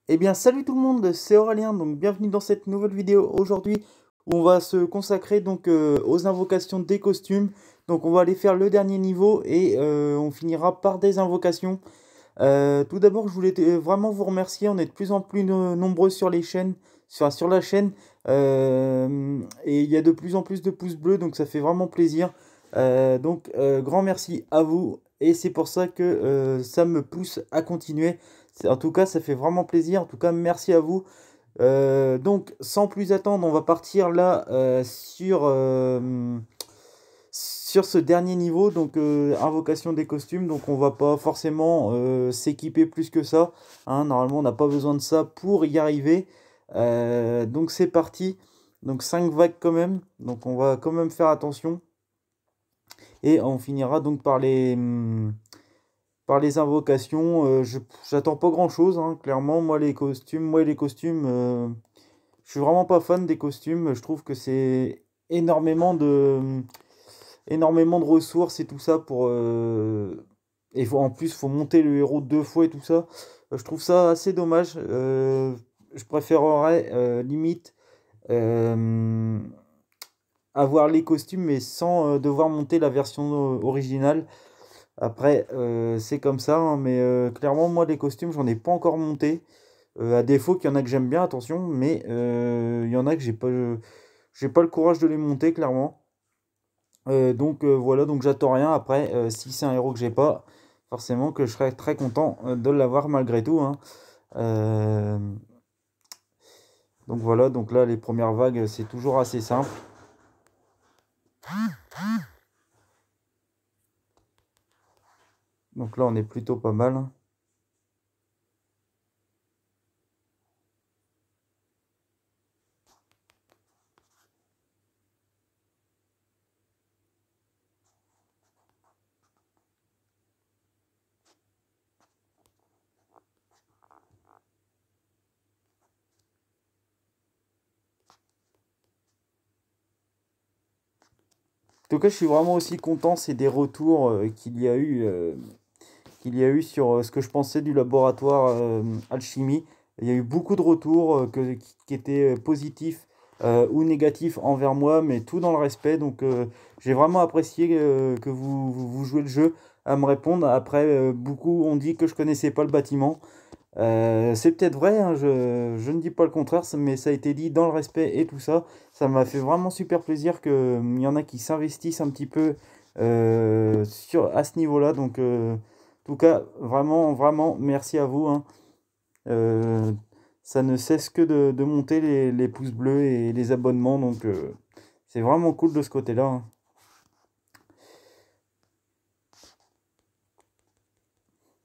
Eh bien, salut tout le monde, c'est Aurélien, donc bienvenue dans cette nouvelle vidéo aujourd'hui où on va se consacrer donc aux invocations des costumes. Donc on va aller faire le dernier niveau et on finira par des invocations. Tout d'abord, je voulais vraiment vous remercier, on est de plus en plus nombreux sur les chaînes, sur la chaîne, et il y a de plus en plus de pouces bleus, donc ça fait vraiment plaisir. Grand merci à vous et c'est pour ça que ça me pousse à continuer. En tout cas, ça fait vraiment plaisir. En tout cas, merci à vous. Donc, sans plus attendre, on va partir là sur ce dernier niveau. Donc, invocation des costumes. Donc, on va pas forcément s'équiper plus que ça, hein. Normalement, on n'a pas besoin de ça pour y arriver. Donc, c'est parti. Donc, 5 vagues quand même. Donc, on va quand même faire attention. Et on finira donc par les invocations. J'attends pas grand-chose, hein, clairement. Moi, les costumes, je suis vraiment pas fan des costumes. Je trouve que c'est énormément de ressources et tout ça pour. En plus, faut monter le héros deux fois et tout ça. Je trouve ça assez dommage. Je préférerais limite euh, avoir les costumes mais sans devoir monter la version originale. Après, c'est comme ça, hein, mais clairement, moi, les costumes, j'en ai pas encore monté. À défaut qu'il y en a que j'aime bien, attention, mais il y en a que j'ai pas le courage de les monter, clairement. Voilà, donc j'attends rien. Après, si c'est un héros que j'ai pas, forcément que je serais très content de l'avoir malgré tout, hein. Euh, donc voilà, donc là, les premières vagues, c'est toujours assez simple. Donc là, on est plutôt pas mal, hein. En tout cas, je suis vraiment aussi content, c'est des retours qu'il y a eu sur ce que je pensais du laboratoire Alchimie. Il y a eu beaucoup de retours qui étaient positifs ou négatifs envers moi, mais tout dans le respect. Donc j'ai vraiment apprécié que vous jouez le jeu à me répondre. Après, beaucoup ont dit que je connaissais pas le bâtiment. C'est peut-être vrai, hein, je ne dis pas le contraire, mais ça a été dit dans le respect et tout ça. Ça m'a fait vraiment super plaisir qu'il y en a qui s'investissent un petit peu à ce niveau-là. Donc, en tout cas, vraiment, vraiment, merci à vous, hein. Euh, Ça ne cesse que de monter les pouces bleus et les abonnements. Donc, c'est vraiment cool de ce côté-là, hein.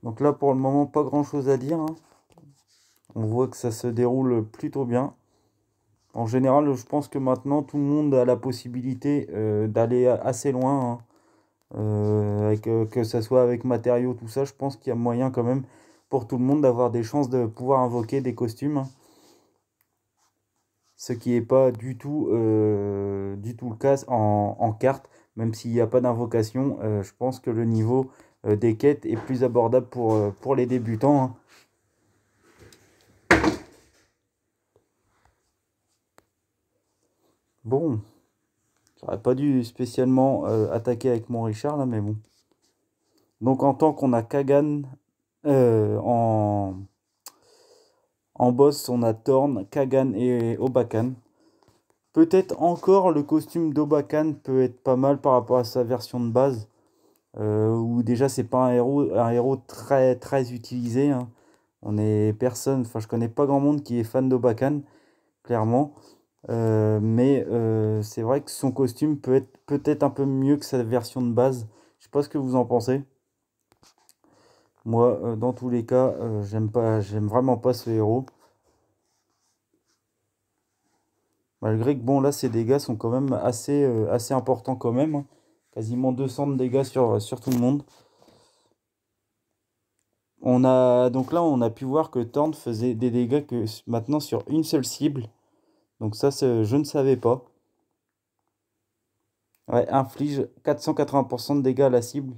Donc là, pour le moment, pas grand-chose à dire, hein. On voit que ça se déroule plutôt bien. En général, je pense que maintenant, tout le monde a la possibilité d'aller assez loin, hein. Que ça soit avec matériaux, tout ça, je pense qu'il y a moyen quand même pour tout le monde d'avoir des chances de pouvoir invoquer des costumes, hein. Ce qui n'est pas du tout le cas en carte, même s'il n'y a pas d'invocation. Je pense que le niveau des quêtes est plus abordable pour les débutants, hein. Bon, j'aurais pas dû spécialement attaquer avec mon Richard là, mais bon. Donc en tant qu'on a Kagan en boss, on a Thorn, Kagan et Obakan. Peut-être encore le costume d'Obakan peut être pas mal par rapport à sa version de base. Où déjà c'est pas un héros très très utilisé, hein. On est personne, enfin je connais pas grand monde qui est fan d'Obakan, clairement. Mais c'est vrai que son costume peut être peut-être un peu mieux que sa version de base. Je sais pas ce que vous en pensez. Moi, dans tous les cas, j'aime vraiment pas ce héros. Malgré que bon là ses dégâts sont quand même assez importants quand même, hein. Quasiment 200 de dégâts sur tout le monde. Donc là on a pu voir que Thorn faisait des dégâts que maintenant sur une seule cible. Donc ça je ne savais pas. Ouais, inflige 480% de dégâts à la cible.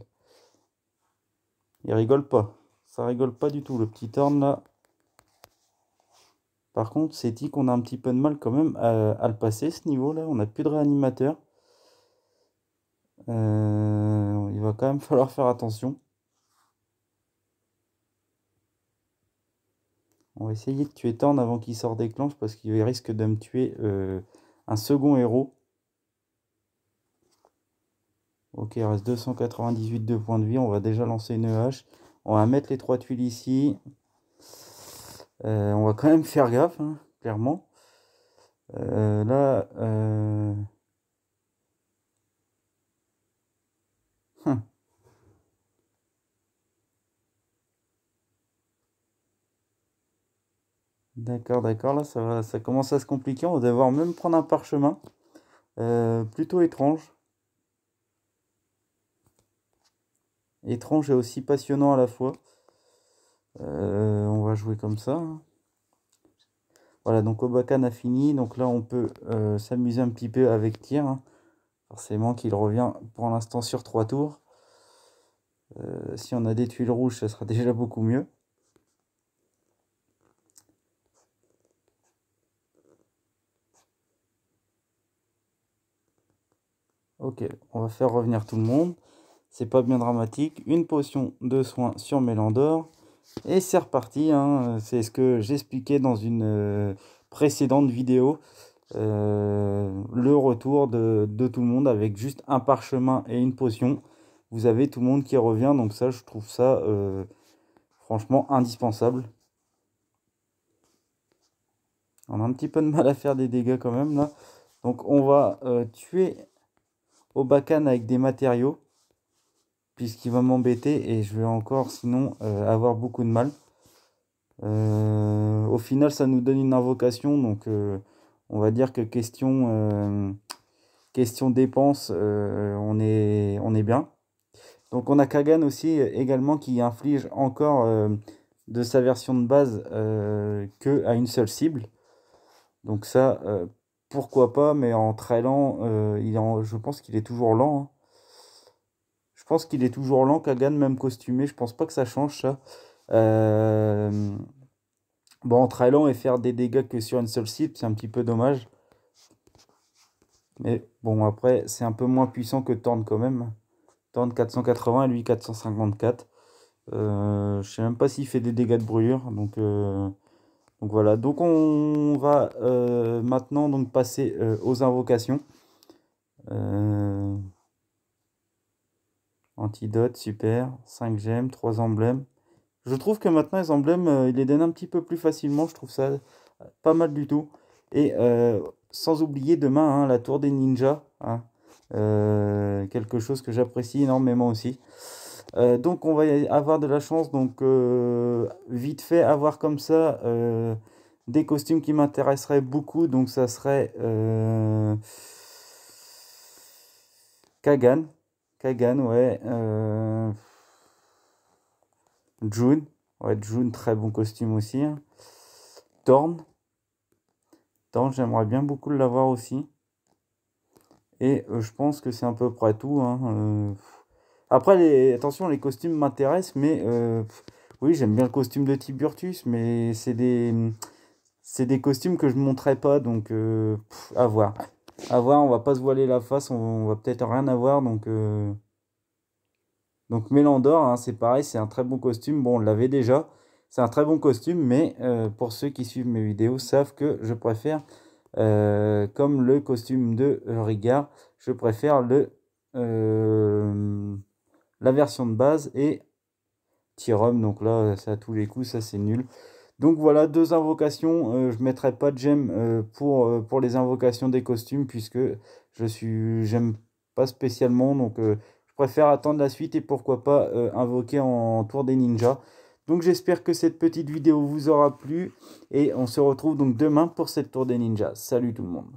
Il rigole pas. Ça rigole pas du tout le petit Thorn là. Par contre, c'est dit qu'on a un petit peu de mal quand même à le passer, ce niveau-là. On n'a plus de réanimateur. Il va quand même falloir faire attention. On va essayer de tuer Thorn avant qu'il sorte déclenche parce qu'il risque de me tuer un second héros. Ok, il reste 298 de points de vie. On va déjà lancer une hache. On va mettre les 3 tuiles ici. On va quand même faire gaffe, hein, clairement. Là... D'accord, d'accord, là ça commence à se compliquer, on va devoir même prendre un parchemin. Plutôt étrange. Étrange et aussi passionnant à la fois. On va jouer comme ça, hein. Voilà, donc Obakan a fini, donc là on peut s'amuser un petit peu avec tir, hein. Forcément qu'il revient pour l'instant sur 3 tours. Si on a des tuiles rouges, ça sera déjà beaucoup mieux. Ok, on va faire revenir tout le monde. C'est pas bien dramatique. Une potion de soin sur Mélandor. Et c'est reparti, hein. C'est ce que j'expliquais dans une précédente vidéo. Le retour de tout le monde avec juste un parchemin et une potion. Vous avez tout le monde qui revient. Donc ça, je trouve ça franchement indispensable. On a un petit peu de mal à faire des dégâts quand même là. Donc on va tuer Obakan avec des matériaux. Puisqu'il va m'embêter et je vais encore sinon avoir beaucoup de mal. Au final ça nous donne une invocation, donc on va dire que question dépense, on est bien. Donc on a Kagan aussi également qui inflige encore de sa version de base que à une seule cible. Donc ça pourquoi pas, mais en très lent, je pense qu'il est toujours lent, hein. Je pense qu'il est toujours lent, Kagan, même costumé. Je pense pas que ça change ça. Bon, en très lent et faire des dégâts que sur une seule cible, c'est un petit peu dommage. Mais bon, après, c'est un peu moins puissant que Thorn quand même. Thorn 480 et lui 454. Je sais même pas s'il fait des dégâts de brûlure. Donc voilà. Donc on va maintenant donc passer aux invocations. Antidote, super. 5 gemmes, 3 emblèmes. Je trouve que maintenant les emblèmes, ils les donnent un petit peu plus facilement. Je trouve ça pas mal du tout. Et sans oublier demain hein, la tour des ninjas, hein. Quelque chose que j'apprécie énormément aussi. Donc on va avoir de la chance. Donc vite fait avoir comme ça des costumes qui m'intéresseraient beaucoup. Donc ça serait Kagan. Kagan, ouais. June. Ouais, June, très bon costume aussi, hein. Thorn. Thorn, j'aimerais bien beaucoup l'avoir aussi. Et je pense que c'est à peu près tout, hein. Après, attention, les costumes m'intéressent, mais oui, j'aime bien le costume de Tiburtus, mais c'est des costumes que je ne montrerai pas, donc à voir. À voir, on va pas se voiler la face, on va peut-être rien avoir, donc Mélandor, hein, c'est pareil, c'est un très bon costume. Bon, on l'avait déjà. C'est un très bon costume, mais pour ceux qui suivent mes vidéos savent que je préfère, comme le costume de Rigard, je préfère la version de base et Tyrum. Donc là, c'est à tous les coups, ça c'est nul. Donc voilà, 2 invocations. Je ne mettrai pas de gemme pour les invocations des costumes, puisque j'aime pas spécialement. Donc je préfère attendre la suite et pourquoi pas invoquer en tour des ninjas. Donc j'espère que cette petite vidéo vous aura plu et on se retrouve donc demain pour cette tour des ninjas. Salut tout le monde.